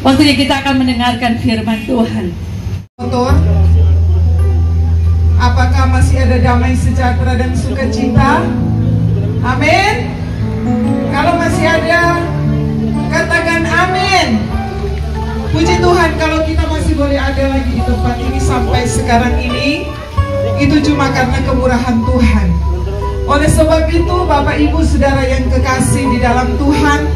Waktunya kita akan mendengarkan firman Tuhan. Apakah masih ada damai sejahtera dan sukacita? Amin. Kalau masih ada, katakan amin. Puji Tuhan, kalau kita masih boleh ada lagi di tempat ini sampai sekarang ini, itu cuma karena kemurahan Tuhan. Oleh sebab itu, Bapak Ibu Saudara yang kekasih di dalam Tuhan,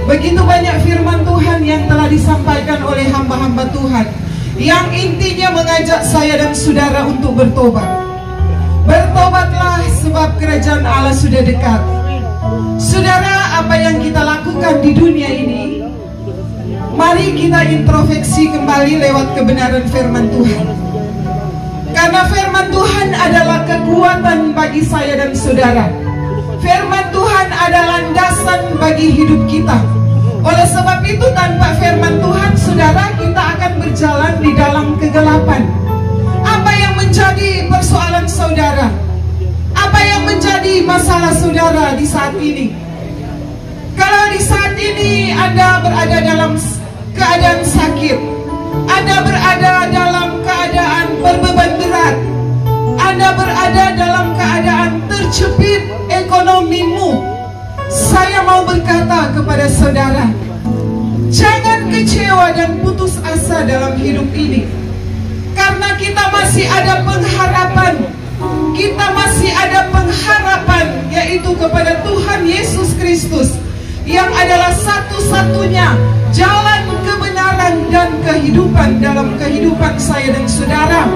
begitu banyak firman Tuhan yang telah disampaikan oleh hamba-hamba Tuhan, yang intinya mengajak saya dan saudara untuk bertobat. Bertobatlah sebab kerajaan Allah sudah dekat. Saudara, apa yang kita lakukan di dunia ini, mari kita introspeksi kembali lewat kebenaran firman Tuhan. Karena firman Tuhan adalah kekuatan bagi saya dan saudara. Firman Tuhan adalah landasan bagi hidup kita. Oleh sebab itu, tanpa firman Tuhan, saudara, kita akan berjalan di dalam kegelapan. Apa yang menjadi persoalan saudara? Apa yang menjadi masalah saudara di saat ini? Kalau di saat ini Anda berada dalam keadaan sakit, Anda berada dalam keadaan berbeban berat, Anda berada dalam keadaan terjepit ekonomimu, saya mau berkata kepada saudara, jangan kecewa dan putus asa dalam hidup ini. Karena kita masih ada pengharapan. Kita masih ada pengharapan, yaitu kepada Tuhan Yesus Kristus, yang adalah satu-satunya jalan kebenaran dan kehidupan dalam kehidupan saya dan saudara.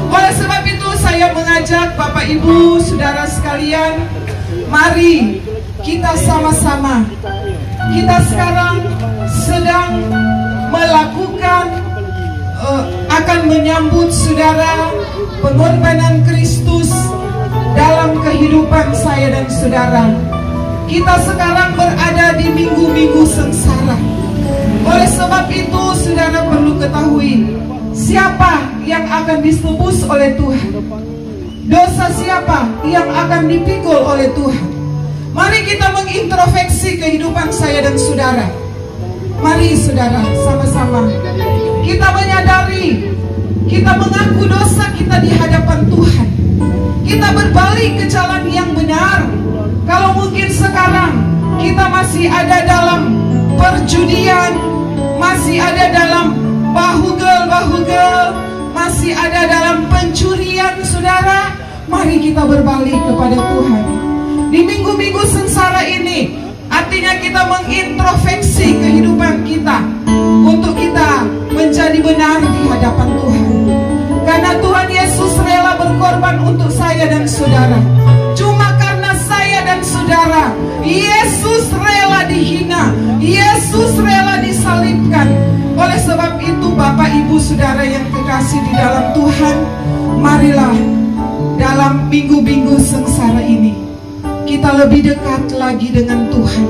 Oleh sebab itu, saya mengajak Bapak Ibu, Saudara sekalian, mari kita sama-sama. Kita sekarang sedang melakukan akan menyambut saudara pengorbanan Kristus dalam kehidupan saya dan saudara. Kita sekarang berada di minggu-minggu sengsara. Oleh sebab itu saudara perlu ketahui, siapa yang akan ditebus oleh Tuhan? Dosa siapa yang akan dipikul oleh Tuhan? Mari kita mengintrospeksi kehidupan saya dan saudara. Mari saudara, sama-sama kita menyadari, kita mengaku dosa kita di hadapan Tuhan. Kita berbalik ke jalan yang benar. Kalau mungkin sekarang kita masih ada dalam perjudian, masih ada dalam bahugel, masih ada dalam pencurian saudara, mari kita berbalik kepada Tuhan. Di minggu-minggu sengsara ini, artinya kita mengintrospeksi kehidupan kita untuk kita menjadi benar di hadapan Tuhan. Karena Tuhan Yesus rela berkorban untuk saya dan saudara. Cuma karena saya dan saudara, Yesus rela dihina, Yesus rela disalibkan. Oleh sebab itu Bapak Ibu Saudara yang kekasih di dalam Tuhan, marilah dalam minggu-minggu sengsara ini kita lebih dekat lagi dengan Tuhan.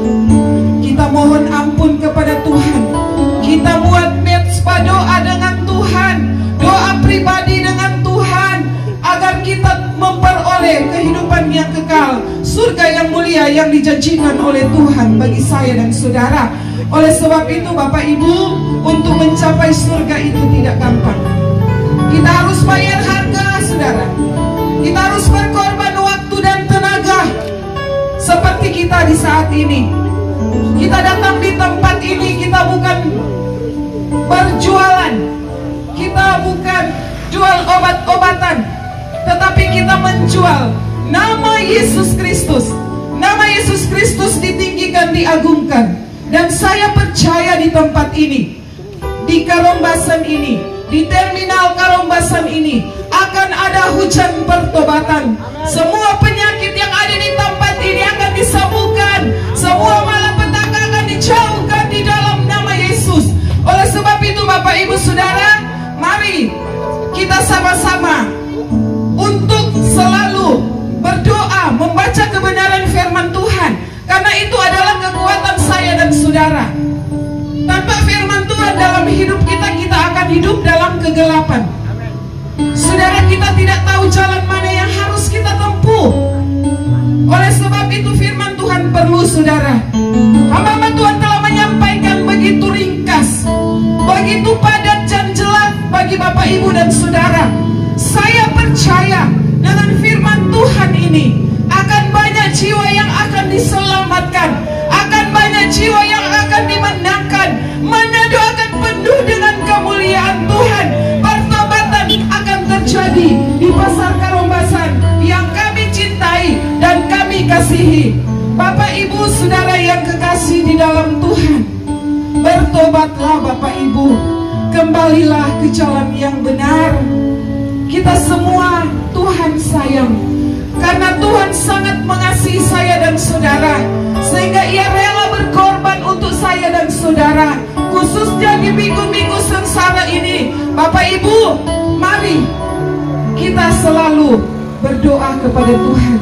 Kita mohon ampun kepada Tuhan. Kita buat mezbah doa dengan Tuhan, doa pribadi dengan Tuhan, agar kita memperoleh kehidupan yang kekal, surga yang mulia yang dijanjikan oleh Tuhan bagi saya dan saudara. Oleh sebab itu Bapak Ibu, untuk mencapai surga itu tidak gampang. Kita harus bayar harga saudara. Kita harus berkorban waktu dan tenaga. Seperti kita di saat ini, kita datang di tempat ini, kita bukan berjualan, kita bukan jual obat-obatan, tetapi kita menjual nama Yesus Kristus. Nama Yesus Kristus ditinggikan, diagungkan. Dan saya percaya di tempat ini, di Karombasan ini, di terminal Karombasan ini akan ada hujan pertobatan. Semua penyakit yang ada di tempat ini akan disembuhkan. Semua malapetaka akan dijauhkan di dalam nama Yesus. Oleh sebab itu Bapak Ibu Saudara, mari kita sama-sama untuk selalu berdoa, membaca kebenaran firman Tuhan. Karena itu adalah kekuatan saya dan saudara. Tanpa firman Tuhan dalam hidup kita, kita akan hidup dalam kegelapan. Saudara, kita tidak tahu jalan mana yang harus kita tempuh. Oleh sebab itu firman Tuhan perlu saudara. Hamba Tuhan telah menyampaikan begitu ringkas, begitu padat dan jelas bagi Bapak Ibu dan saudara. Saya percaya dengan firman Tuhan ini akan banyak jiwa yang akan diselamatkan, akan banyak jiwa yang akan dimenangkan. Mana doakan penuh dengan kemuliaan Tuhan. Pertobatan akan terjadi di pasar Karombasan yang kami cintai dan kami kasihi. Bapak Ibu Saudara yang kekasih di dalam Tuhan, bertobatlah Bapak Ibu, kembalilah ke jalan yang benar. Kita semua Tuhan sayang, karena Tuhan sangat mengasihi saya dan saudara, sehingga Ia rela berkorban untuk saya dan saudara. Khususnya di minggu-minggu sengsara ini, Bapak Ibu, mari kita selalu berdoa kepada Tuhan.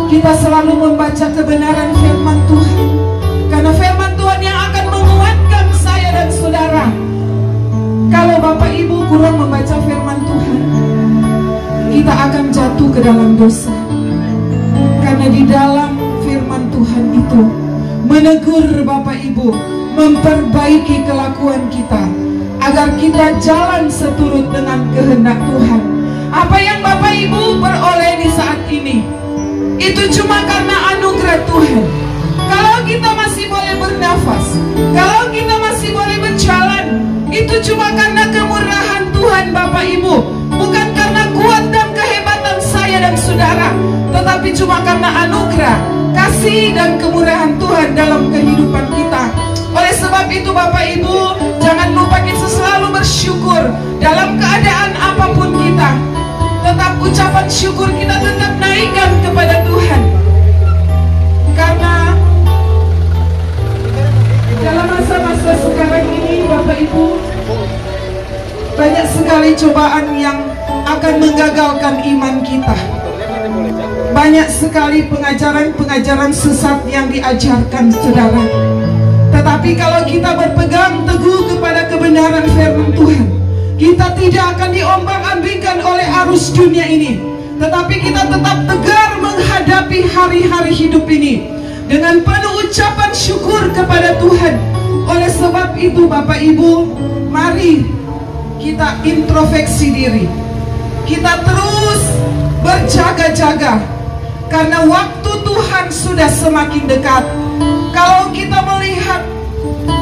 Kita selalu membaca kebenaran firman Tuhan, karena firman Tuhan yang akan menguatkan saya dan saudara. Kalau Bapak Ibu kurang membaca firman Tuhan, kita akan jatuh ke dalam dosa. Karena di dalam firman Tuhan itu menegur Bapak Ibu, memperbaiki kelakuan kita, agar kita jalan seturut dengan kehendak Tuhan. Apa yang Bapak Ibu peroleh di saat ini, itu cuma karena anugerah Tuhan. Kalau kita masih boleh bernafas, kalau kita masih boleh berjalan, itu cuma karena kemurahan Tuhan Bapak Ibu. Bukan karena kuat dan kehebatan saya dan saudara, tetapi cuma karena anugerah, kasih dan kemurahan Tuhan dalam kehidupan kita. Oleh sebab itu Bapak Ibu, jangan lupa kita selalu bersyukur dalam keadaan apapun kita. tetap ucapan syukur kita tetap naikkan kepada Tuhan. Karena dalam masa-masa sekarang ini Bapak Ibu, banyak sekali cobaan yang akan menggagalkan iman kita. Banyak sekali pengajaran-pengajaran sesat yang diajarkan saudara. Tetapi kalau kita berpegang teguh kepada kebenaran firman Tuhan, kita tidak akan diombang-ambingkan oleh arus dunia ini, tetapi kita tetap tegar menghadapi hari-hari hidup ini dengan penuh ucapan syukur kepada Tuhan. Oleh sebab itu Bapak Ibu, mari kita introspeksi diri. Kita terus berjaga-jaga, karena waktu Tuhan sudah semakin dekat. Kalau kita melihat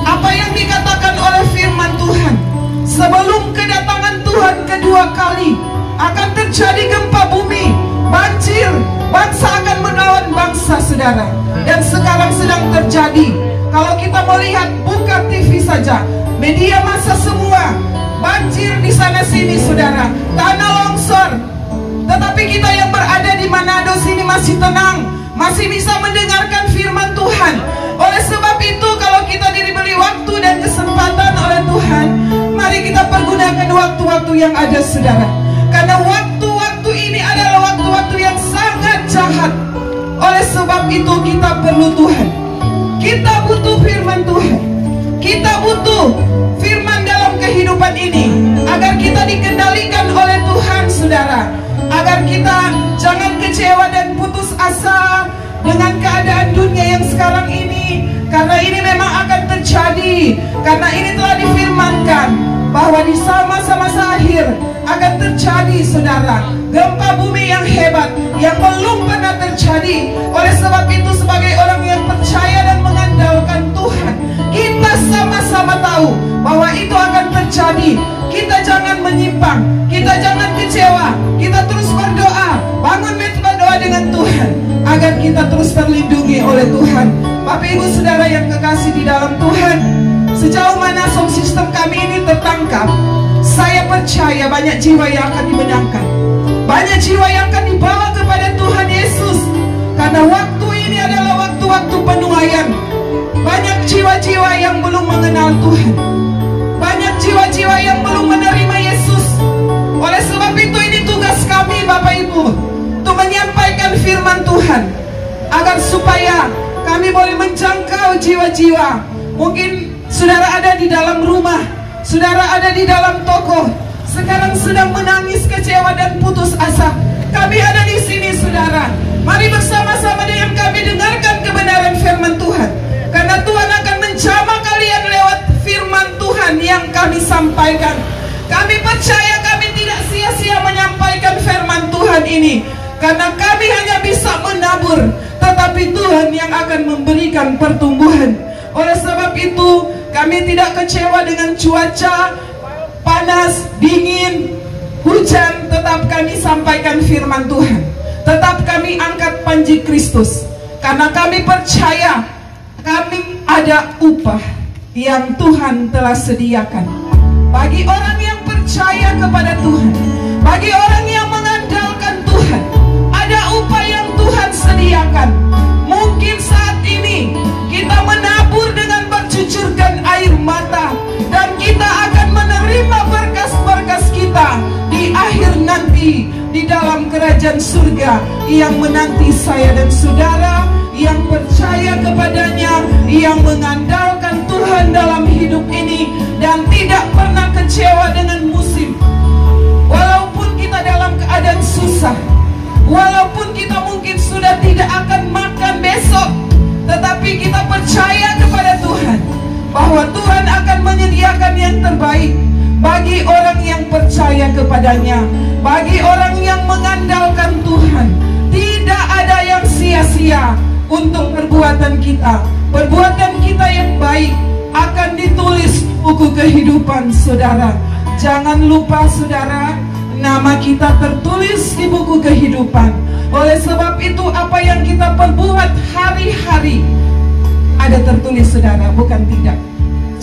apa yang dikatakan oleh firman Tuhan, sebelum kedatangan Tuhan kedua kali akan terjadi gempa bumi, banjir, bangsa akan melawan bangsa saudara. Dan sekarang sedang terjadi. Kalau kita melihat, buka TV saja, media massa semua, banjir di sana sini saudara, tanah longsor. Tetapi kita yang berada di Manado sini masih tenang, masih bisa mendengarkan firman Tuhan. Oleh sebab itu, kalau kita diberi waktu dan kesempatan oleh Tuhan, mari kita pergunakan waktu-waktu yang ada saudara. Karena waktu-waktu ini adalah waktu-waktu yang sangat jahat. Oleh sebab itu kita perlu Tuhan. Kita butuh firman Tuhan. Kita butuh firman dalam kehidupan ini, agar kita dikendalikan oleh Tuhan saudara. Agar kita jangan kecewa dan putus asa dengan keadaan dunia yang sekarang ini. Karena ini memang akan terjadi. Karena ini telah difirmankan bahwa di masa-masa akhir akan terjadi saudara, gempa bumi yang hebat yang belum pernah terjadi. Oleh sebab itu, sebagai orang yang percaya dan mengandalkan Tuhan, kita sama-sama tahu bahwa itu akan terjadi. Kita jangan menyimpang, kita jangan kecewa, kita terus berdoa, bangun berdoa dengan Tuhan, agar kita terus terlindungi oleh Tuhan. Bapak Ibu Saudara yang kekasih di dalam Tuhan, sejauh mana sound system kami ini tertangkap, saya percaya banyak jiwa yang akan dimenangkan, banyak jiwa yang akan dibawa kepada Tuhan Yesus. Karena waktu ini adalah waktu-waktu penuaian. Banyak jiwa-jiwa yang belum mengenal Tuhan, banyak jiwa-jiwa yang belum menerima Yesus. Oleh sebab itu, ini tugas kami Bapak Ibu, untuk menyampaikan firman Tuhan, agar supaya kami boleh menjangkau jiwa-jiwa. Mungkin saudara ada di dalam rumah, saudara ada di dalam toko, sekarang sedang menangis, kecewa dan putus asa. Kami ada di sini saudara. Mari bersama-sama dengan kami dengarkan kebenaran firman Tuhan. Karena Tuhan akan menjamah kalian lewat firman Tuhan yang kami sampaikan. Kami percaya kami tidak sia-sia menyampaikan firman Tuhan ini, karena kami hanya bisa menabur, tetapi Tuhan yang akan memberikan pertumbuhan. Oleh sebab itu, kami tidak kecewa dengan cuaca panas, dingin, hujan. Tetap kami sampaikan firman Tuhan, tetap kami angkat panji Kristus. Karena kami percaya kami ada upah yang Tuhan telah sediakan bagi orang yang percaya kepada Tuhan, bagi orang yang mengandalkan Tuhan. Ada upah yang Tuhan sediakan. Mungkin saat ini kita menabur dengan bercucurkan air mata, dan kita akan menerima berkas-berkas kita di akhir nanti di dalam kerajaan surga yang menanti saya dan saudara yang percaya kepadanya, yang mengandalkan Tuhan dalam hidup ini dan tidak pernah kecewa dengan musim. Walaupun kita dalam keadaan susah, walaupun kita mungkin sudah tidak akan makan besok, tetapi kita percaya kepada Tuhan bahwa Tuhan akan menyediakan yang terbaik bagi orang yang percaya kepadanya, bagi orang yang mengandalkan Tuhan. Tidak ada yang sia-sia untuk perbuatan kita. Perbuatan kita yang baik akan ditulis buku kehidupan saudara. Jangan lupa saudara, nama kita tertulis di buku kehidupan. Oleh sebab itu, apa yang kita perbuat hari-hari ada tertulis saudara, bukan tidak.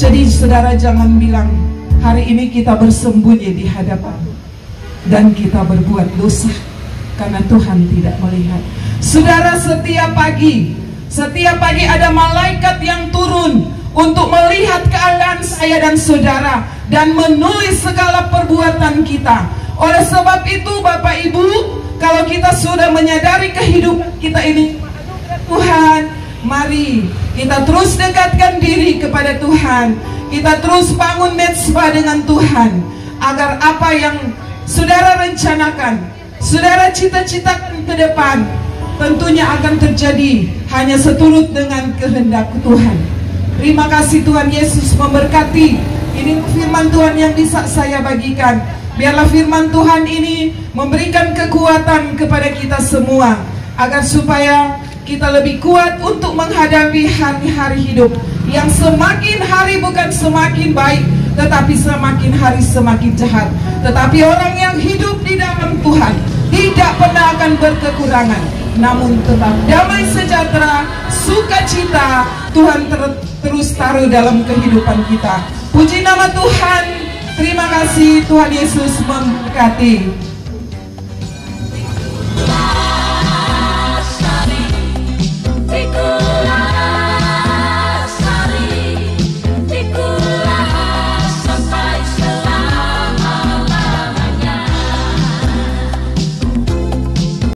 Jadi saudara jangan bilang hari ini kita bersembunyi di hadapan. dan kita berbuat dosa karena Tuhan tidak melihat. Saudara, setiap pagi ada malaikat yang turun untuk melihat keadaan saya dan saudara dan menulis segala perbuatan kita. Oleh sebab itu Bapak Ibu, kalau kita sudah menyadari kehidupan kita ini Tuhan, mari kita terus dekatkan diri kepada Tuhan. Kita terus bangun mezbah dengan Tuhan, agar apa yang saudara rencanakan, saudara cita-citakan ke depan, tentunya akan terjadi hanya seturut dengan kehendak Tuhan. Terima kasih Tuhan Yesus memberkati. Ini firman Tuhan yang bisa saya bagikan. Biarlah firman Tuhan ini memberikan kekuatan kepada kita semua, agar supaya kita lebih kuat untuk menghadapi hari-hari hidup yang semakin hari bukan semakin baik, tetapi semakin hari semakin jahat. Tetapi orang yang hidup di dalam Tuhan tidak pernah akan berkekurangan, namun tetap damai sejahtera, sukacita Tuhan terus taruh dalam kehidupan kita. Puji nama Tuhan. Terima kasih, Tuhan Yesus memberkati.